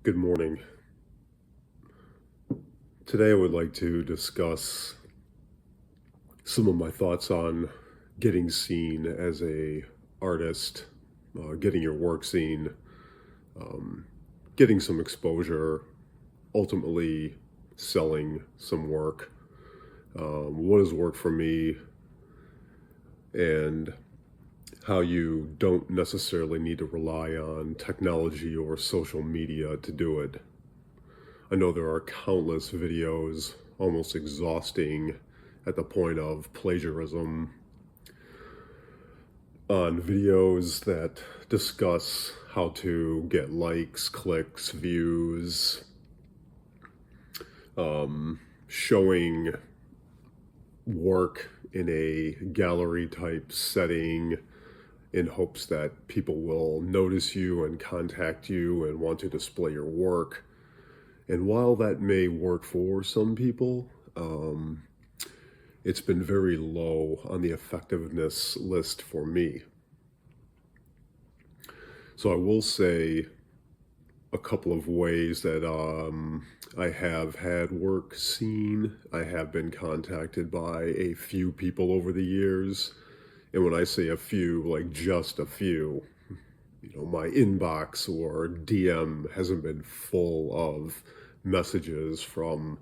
Good morning. Today I would like to discuss some of my thoughts on getting seen as a artist, getting your work seen, um, getting some exposure, ultimately selling some work. What has worked for me, and how you don't necessarily need to rely on technology or social media to do it. I know there are countless videos, almost exhausting at the point of plagiarism, on videos that discuss how to get likes, clicks, views, showing work in a gallery type setting in hopes that people will notice you and contact you and want to display your work. And while that may work for some people, it's been very low on the effectiveness list for me. So I will say a couple of ways that I have had work seen. I have been contacted by a few people over the years. And when I say a few, like just a few, my inbox or DM hasn't been full of messages from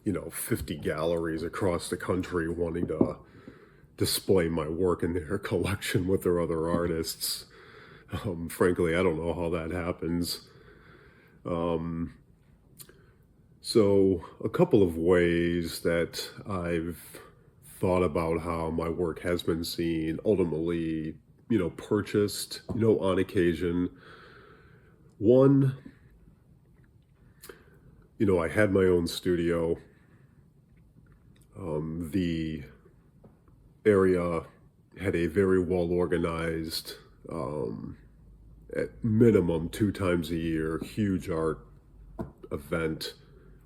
50 galleries across the country wanting to display my work in their collection with their other artists. Frankly, I don't know how that happens. So, a couple of ways that I've thought about how my work has been seen, ultimately, purchased, on occasion. One, I had my own studio. The area had a very well organized, at minimum 2 times a year, huge art event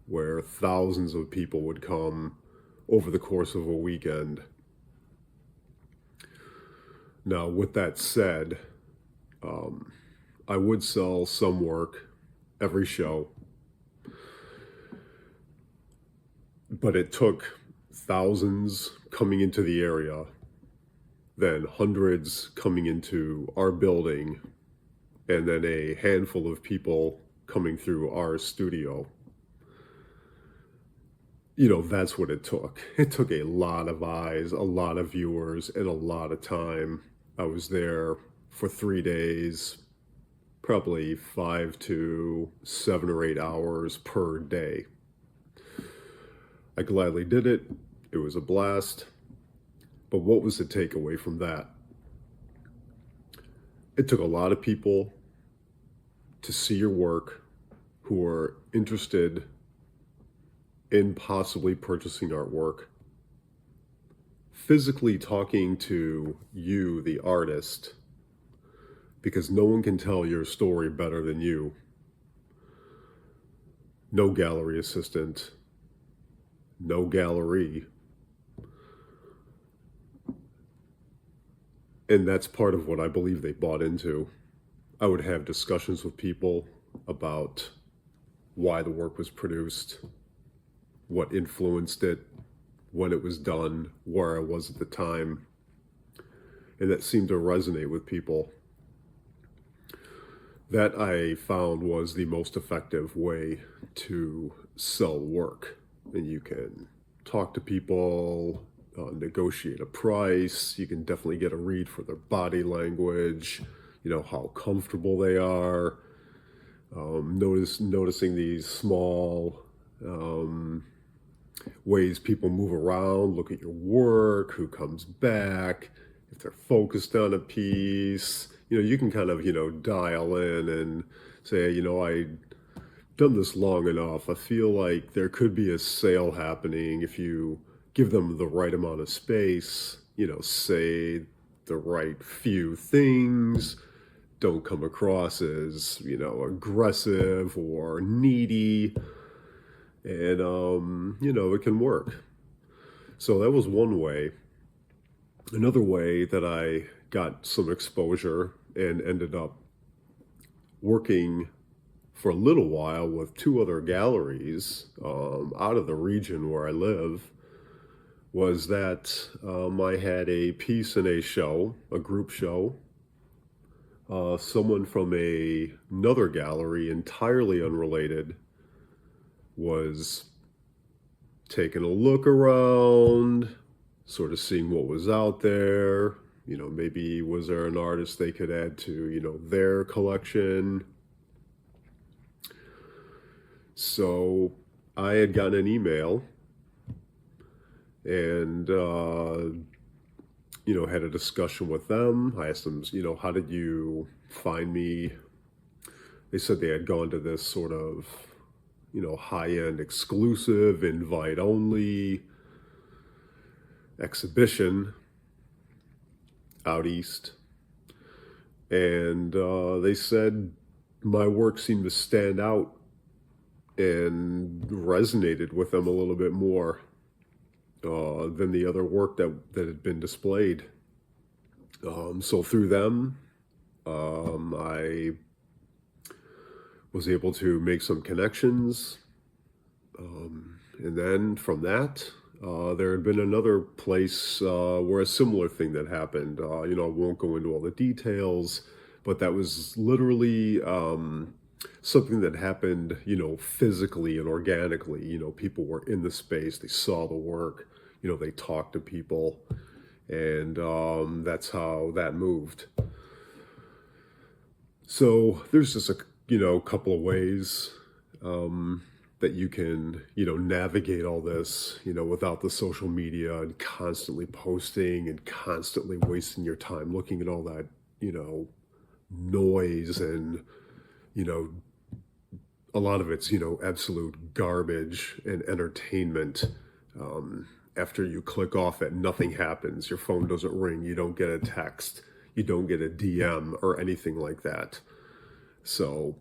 where thousands of people would come over the course of a weekend. Now, with that said, I would sell some work every show, but it took thousands coming into the area, then hundreds coming into our building, and then a handful of people coming through our studio. That's what it took. It took a lot of eyes, a lot of viewers, and a lot of time. I was there for 3 days, probably 5 to 7 or 8 hours per day. I gladly did it. It was a blast. But what was the takeaway from that? It took a lot of people to see your work who were interested in possibly purchasing artwork, physically talking to you, the artist, because no one can tell your story better than you. No gallery assistant, no gallery. And that's part of what I believe they bought into. I would have discussions with people about why the work was produced, what influenced it, when it was done, where I was at the time. And that seemed to resonate with people. That I found was the most effective way to sell work. And you can talk to people, negotiate a price. You can definitely get a read for their body language, how comfortable they are. Noticing these small ways people move around, look at your work, who comes back, if they're focused on a piece. You can kind of, dial in and say, I've done this long enough. I feel like there could be a sale happening if you give them the right amount of space, say the right few things, don't come across as, aggressive or needy. And, it can work. So that was one way. Another way that I got some exposure and ended up working for a little while with two other galleries out of the region where I live was that I had a piece in a show, a group show. Someone from another gallery, entirely unrelated, was taking a look around, sort of seeing what was out there. Maybe was there an artist they could add to, their collection. So I had gotten an email and, had a discussion with them. I asked them, how did you find me? They said they had gone to this sort of, high-end exclusive, invite only exhibition out east. And they said my work seemed to stand out and resonated with them a little bit more than the other work that had been displayed. So through them, I was able to make some connections. And then from that, there had been another place where a similar thing that happened. I won't go into all the details, but that was literally something that happened, physically and organically. People were in the space, they saw the work, they talked to people, and that's how that moved. So there's just a couple of ways that you can navigate all this without the social media and constantly posting and constantly wasting your time looking at all that noise, and a lot of it's absolute garbage and entertainment. After you click off it, nothing happens. Your phone doesn't ring, you don't get a text, you don't get a DM or anything like that. So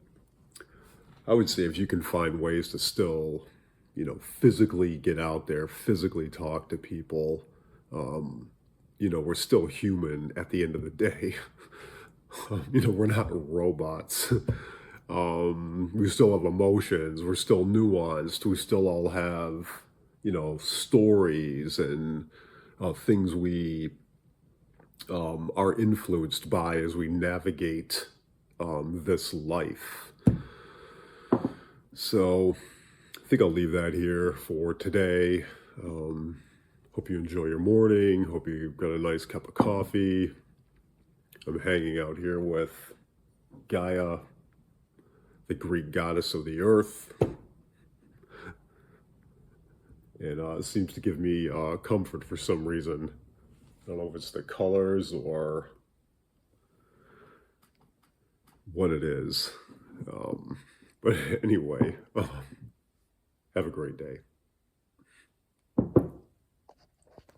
I would say if you can find ways to still, physically get out there, physically talk to people, we're still human at the end of the day. We're not robots. We still have emotions. We're still nuanced. We still all have, stories and things we are influenced by as we navigate this life. So I think I'll leave that here for today. Hope you enjoy your morning. Hope you've got a nice cup of coffee. I'm hanging out here with Gaia, the Greek goddess of the earth. And it seems to give me comfort for some reason. I don't know if it's the colors or what it is. But anyway, have a great day.